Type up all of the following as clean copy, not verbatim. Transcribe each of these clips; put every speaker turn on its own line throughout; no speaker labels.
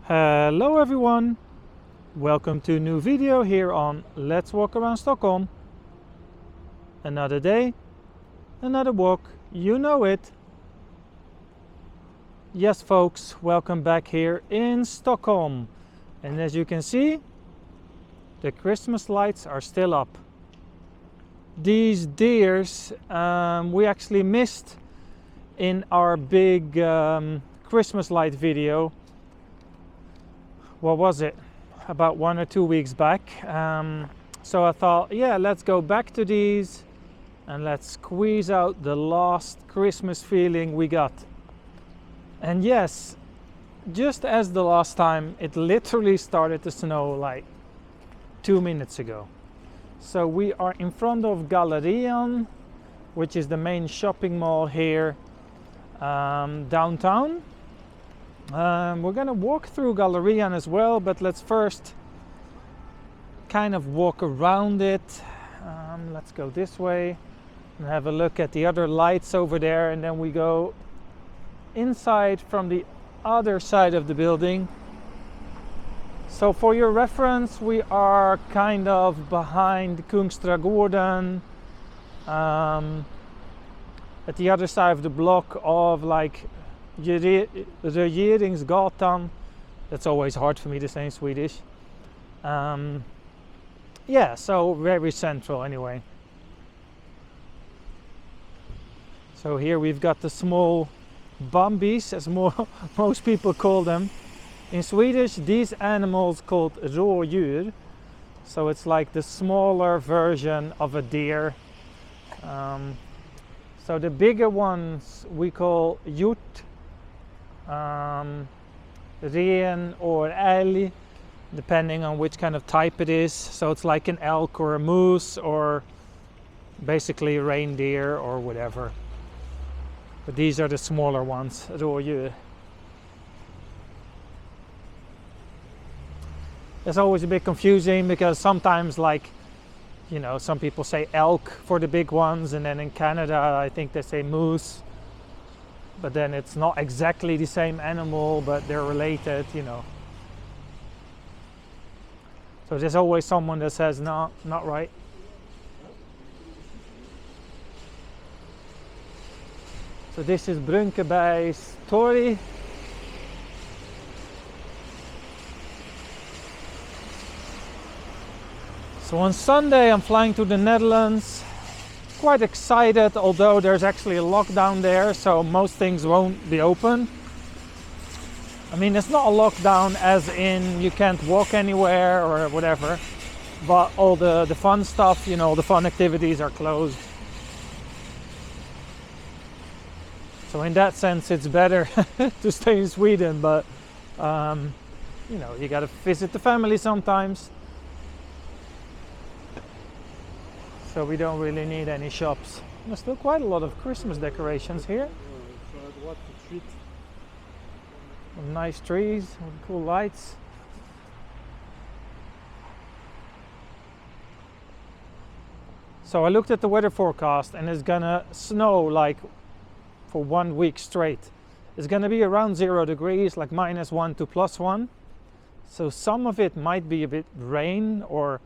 Hello everyone, welcome to a new video here on Let's Walk Around Stockholm. Another day, another walk, you know it. Yes folks, welcome back here in Stockholm. And as you can see, the Christmas lights are still up. These deers we actually missed in our big Christmas light video. What was it, about 1 or 2 weeks back. So I thought, yeah, let's go back to these and let's squeeze out the last Christmas feeling we got. And yes, just as the last time, it literally started to snow like 2 minutes ago. So we are in front of Gallerian, which is the main shopping mall here downtown. We're gonna walk through Gallerian as well, but let's first kind of walk around it. Let's go this way and have a look at the other lights over there, and then we go inside from the other side of the building. So for your reference, we are kind of behind Kungsträdgården, at the other side of the block of like Regeringsgatan. That's always hard for me to say in Swedish. Yeah, so very central anyway. So here we've got the small bambies, as most people call them. In Swedish, these animals called rådjur. So it's like the smaller version of a deer. So the bigger ones we call hjort, ren or älg, depending on which kind of type it is. So it's like an elk or a moose or basically a reindeer or whatever. But these are the smaller ones, rådjur. It's always a bit confusing because sometimes, like, you know, some people say elk for the big ones, and then in Canada I think they say moose. But then it's not exactly the same animal, but they're related, you know. So there's always someone that says, no, not right. So this is Brunkeberg's Torg. So on Sunday I'm flying to the Netherlands. Quite excited, although there's actually a lockdown there, so most things won't be open. I mean, it's not a lockdown as in you can't walk anywhere or whatever, but all the fun stuff, you know, the fun activities are closed. So in that sense it's better to stay in Sweden, but you know, you gotta visit the family sometimes. So we don't really need any shops. There's still quite a lot of Christmas decorations here. Some nice trees with cool lights. So I looked at the weather forecast and it's gonna snow like for 1 week straight. It's gonna be around 0 degrees, like -1 to +1. So some of it might be a bit rain or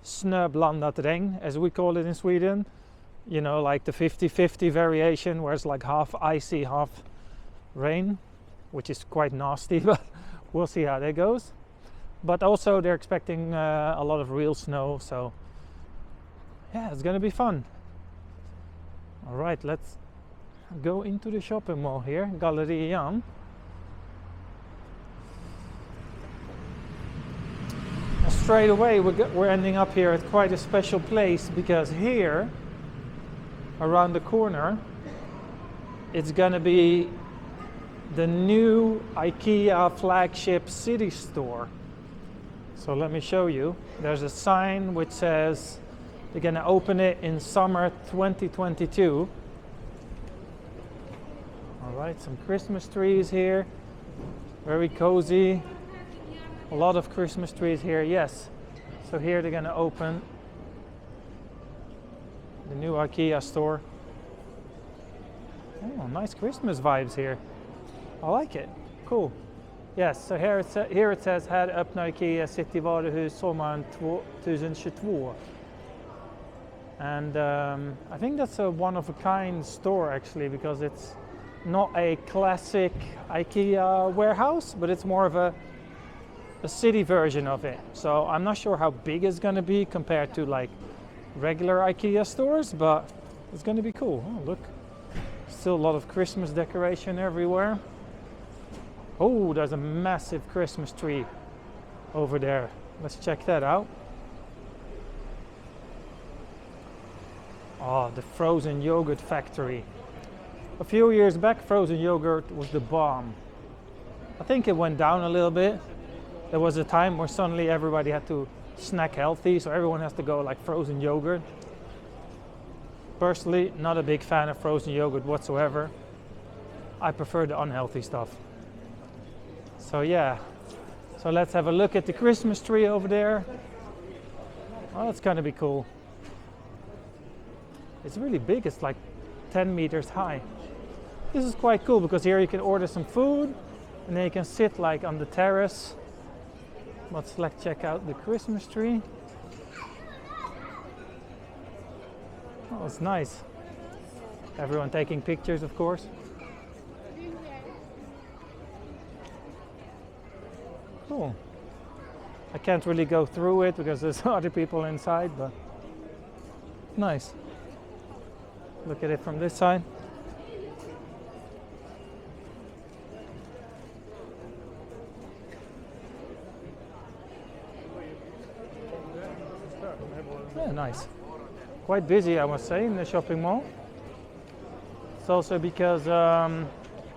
snöblandat regn, as we call it in Sweden. You know, like the 50-50 variation, where it's like half icy, half rain, which is quite nasty, but we'll see how that goes. But also they're expecting a lot of real snow, so yeah, it's gonna be fun. All right, let's go into the shopping mall here, Gallerian. Straight away we're ending up here at quite a special place, because here around the corner it's gonna be the new IKEA flagship city store. So let me show you. There's a sign which says they're gonna open it in summer 2022. All right, some Christmas trees here, very cozy. A lot of Christmas trees here, yes. So here they're gonna open the new IKEA store. Oh, nice Christmas vibes here. I like it. Cool. Yes, so here it says här öppnar IKEA Cityvaruhus sommaren 2022. And I think that's a one-of-a-kind store actually, because it's not a classic IKEA warehouse, but it's more of a city version of it. So I'm not sure how big it's going to be compared to like regular IKEA stores, but it's going to be cool. Oh, look, still a lot of Christmas decoration everywhere. Oh, there's a massive Christmas tree over there. Let's check that out. Oh, the frozen yogurt factory. A few years back, frozen yogurt was the bomb. I think it went down a little bit. There was a time where suddenly everybody had to snack healthy, so everyone has to go like frozen yogurt. Personally, not a big fan of frozen yogurt whatsoever. I prefer the unhealthy stuff. So yeah, so let's have a look at the Christmas tree over there. Oh, that's gonna be cool. It's really big, it's like 10 meters high. This is quite cool because here you can order some food and then you can sit like on the terrace. Let's like check out the Christmas tree. Oh, it's nice. Everyone taking pictures, of course. Cool. I can't really go through it because there's other people inside, but nice. Look at it from this side. Yeah, nice. Quite busy, I must say, in the shopping mall. It's also because,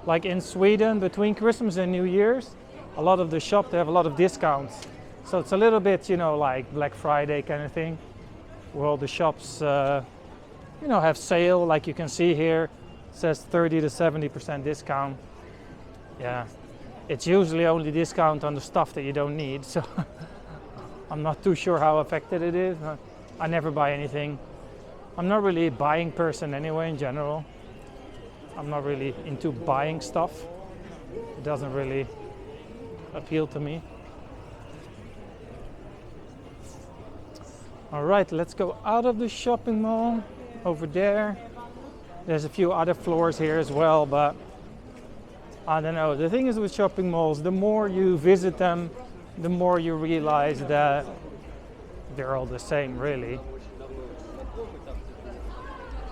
like in Sweden, between Christmas and New Year's, a lot of the shops, they have a lot of discounts. So it's a little bit, you know, like Black Friday kind of thing, where all the shops, you know, have sale. Like you can see here, it says 30 to 70% discount. Yeah, it's usually only discount on the stuff that you don't need. So I'm not too sure how affected it is. I never buy anything. I'm not really a buying person anyway in general. I'm not really into buying stuff. It doesn't really appeal to me. All right, let's go out of the shopping mall over there. There's a few other floors here as well, but I don't know. The thing is with shopping malls, the more you visit them, the more you realize that they're all the same, really.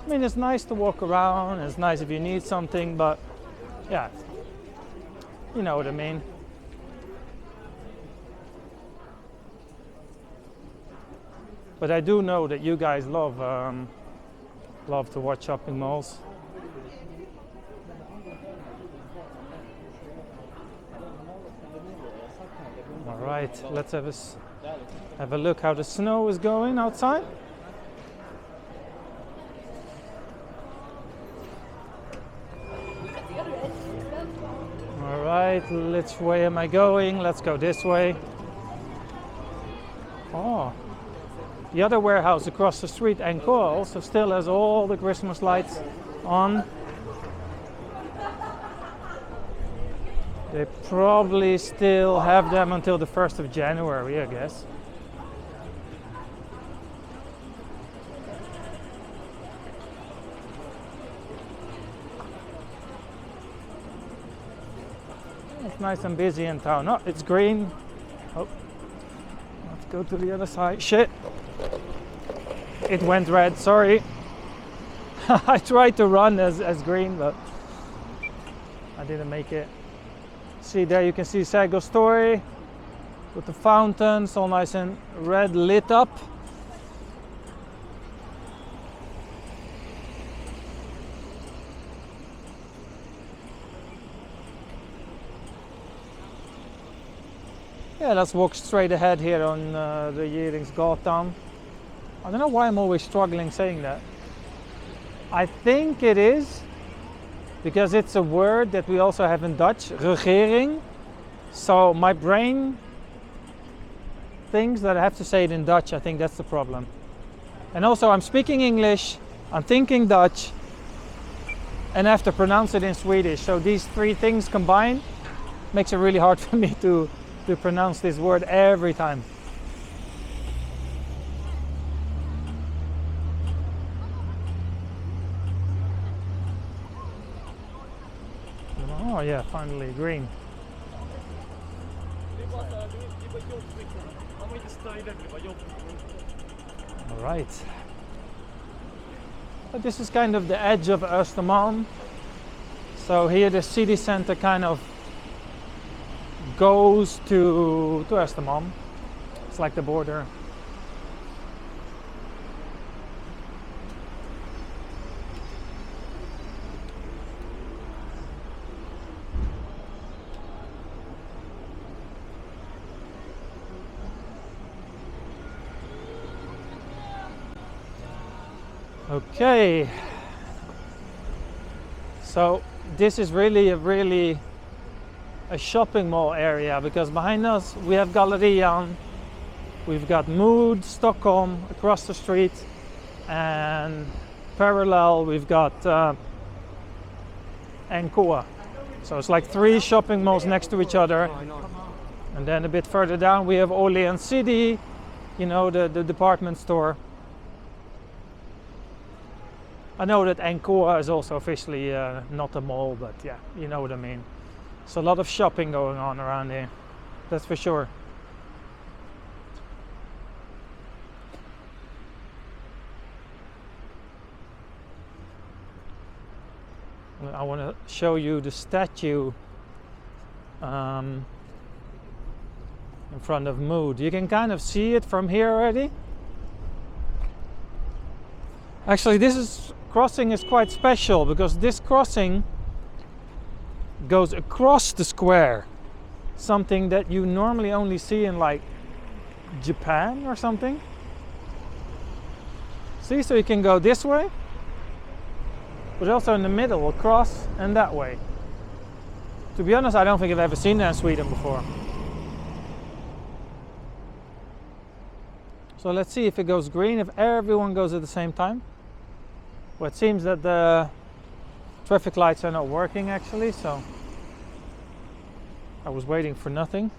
I mean, it's nice to walk around, it's nice if you need something, but yeah, you know what I mean. But I do know that you guys love to watch shopping malls. All right, let's have a look how the snow is going outside. All right, which way am I going? Let's go this way. Oh, the other warehouse across the street, Encore, also still has all the Christmas lights on. They probably still have them until the 1st of January, I guess. It's nice and busy in town. Oh, it's green. Oh, let's go to the other side. Shit. It went red, sorry. I tried to run as green, but I didn't make it. See, there you can see Sago Story with the fountains all nice and red lit up. Yeah, let's walk straight ahead here on the Regeringsgatan. I don't know why I'm always struggling saying that. I think it is because it's a word that we also have in Dutch, regering. So my brain thinks that I have to say it in Dutch. I think that's the problem. And also I'm speaking English, I'm thinking Dutch, and I have to pronounce it in Swedish. So these three things combined, Makes it really hard for me to pronounce this word every time. Oh yeah, finally green. All right. But this is kind of the edge of Östermalm. So here the city center kind of goes to Östermalm. It's like the border. Okay, so this is really a shopping mall area, because behind us we have Gallerian, we've got Mood, Stockholm across the street, and parallel we've got NK. So it's like 3 shopping malls next to each other. And then a bit further down we have Åhléns City, you know, the department store. I know that NK is also officially not a mall, but yeah, you know what I mean. So a lot of shopping going on around here, that's for sure. I want to show you the statue in front of Mood. You can kind of see it from here already. Actually, this crossing is quite special, because this crossing goes across the square, something that you normally only see in like Japan or something. See, so you can go this way, but also in the middle, across and that way. To be honest, I don't think I've ever seen that in Sweden before. So let's see if it goes green, if everyone goes at the same time. Well, it seems that the traffic lights are not working actually, so I was waiting for nothing.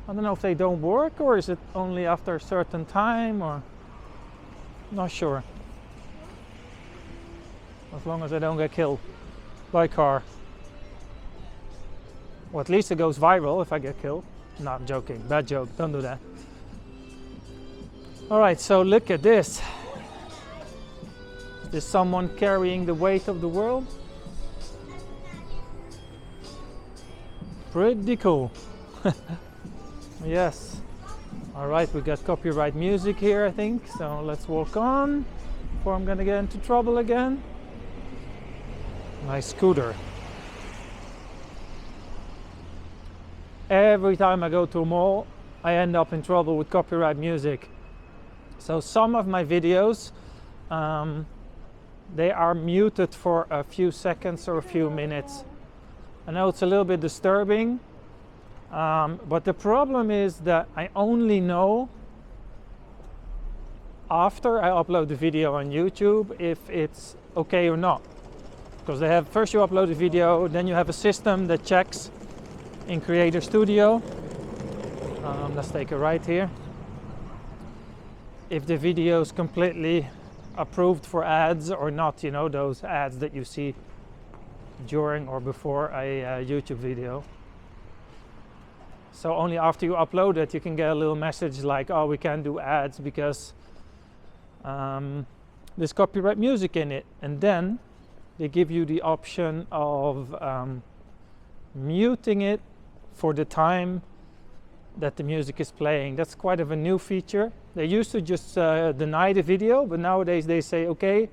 I don't know if they don't work, or is it only after a certain time, or not sure. As long as I don't get killed by a car. Or at least it goes viral if I get killed. No, I'm joking, bad joke, don't do that. Alright, so look at this. Is someone carrying the weight of the world? Pretty cool. Yes. Alright, we got copyright music here, I think. So let's walk on before I'm gonna get into trouble again. My scooter. Every time I go to a mall, I end up in trouble with copyright music. So some of my videos, they are muted for a few seconds or a few minutes. I know it's a little bit disturbing, but the problem is that I only know after I upload the video on YouTube if it's okay or not. Because they have, first you upload the video, then you have a system that checks in Creator Studio. Let's take a right here. If the video is completely approved for ads or not, you know, those ads that you see during or before a YouTube video. So only after you upload it, you can get a little message like, oh, we can't do ads because there's copyright music in it. And then they give you the option of muting it for the time that the music is playing. That's quite of a new feature. They used to just deny the video, but nowadays they say, okay,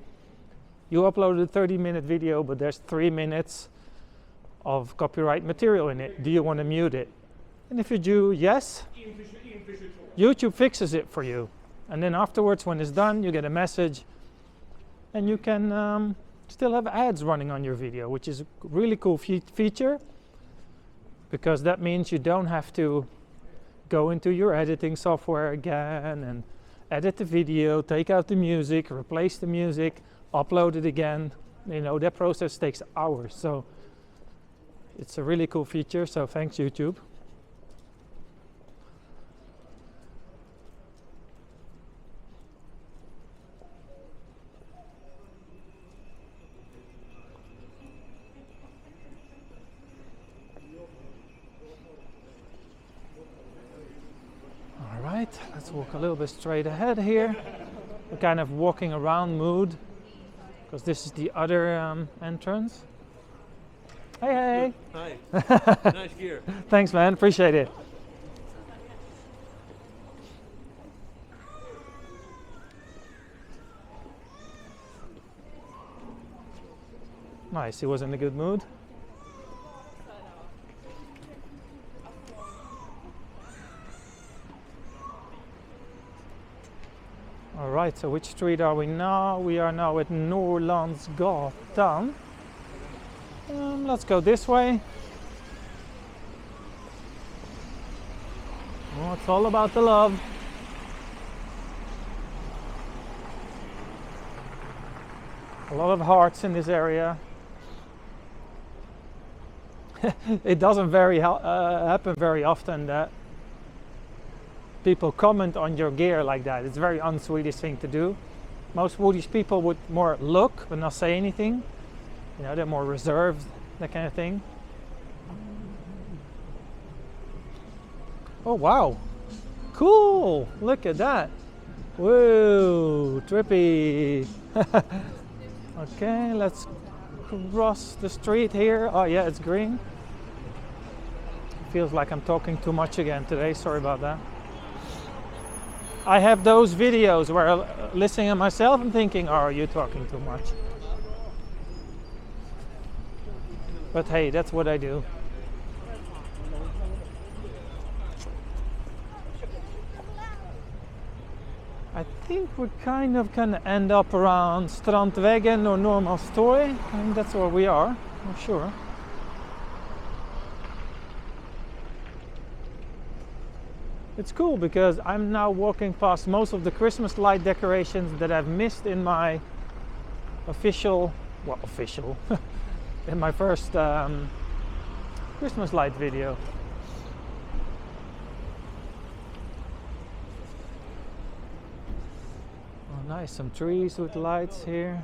you uploaded a 30-minute video, but there's 3 minutes of copyright material in it. Do you want to mute it? And if you do yes, YouTube fixes it for you. And then afterwards, when it's done, you get a message, and you can still have ads running on your video, which is a really cool feature, because that means you don't have to go into your editing software again and edit the video, take out the music, replace the music, upload it again. you know, that process takes hours. So it's a really cool feature. So thanks, YouTube. All right, let's walk a little bit straight ahead here. We're kind of walking around mood, because this is the other entrance. Hey, hey.
Hi. Nice gear.
Thanks, man. Appreciate it. Nice. He was in a good mood. All right. So which street are we now? We are now at Norrlandsgatan. Let's go this way. Oh, it's all about the love. A lot of hearts in this area. It doesn't happen very often that people comment on your gear like that. It's a very un-Swedish thing to do. Most Swedish people would more look but not say anything. You know, they're more reserved, that kind of thing. Oh wow, cool! Look at that. Whoa, trippy. Okay, let's cross the street here. Oh yeah, it's green. Feels like I'm talking too much again today. Sorry about that. I have those videos where I'm listening to myself and thinking, oh, you're talking too much. But hey, that's what I do. I think we're kind of gonna end up around Strandvägen or Norrmalmstorg. I think that's where we are, I'm sure. It's cool because I'm now walking past most of the Christmas light decorations that I've missed in my in my first Christmas light video. Oh nice, some trees with lights here.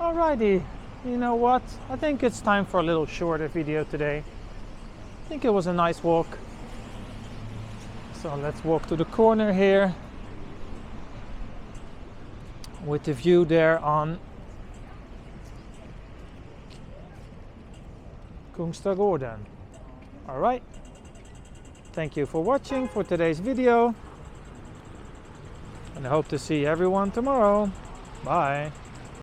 Alrighty, you know what? I think it's time for a little shorter video today. I think it was a nice walk. So let's walk to the corner here with the view there on Kungsträdgården. Alright, thank you for watching for today's video, and I hope to see everyone tomorrow. Bye.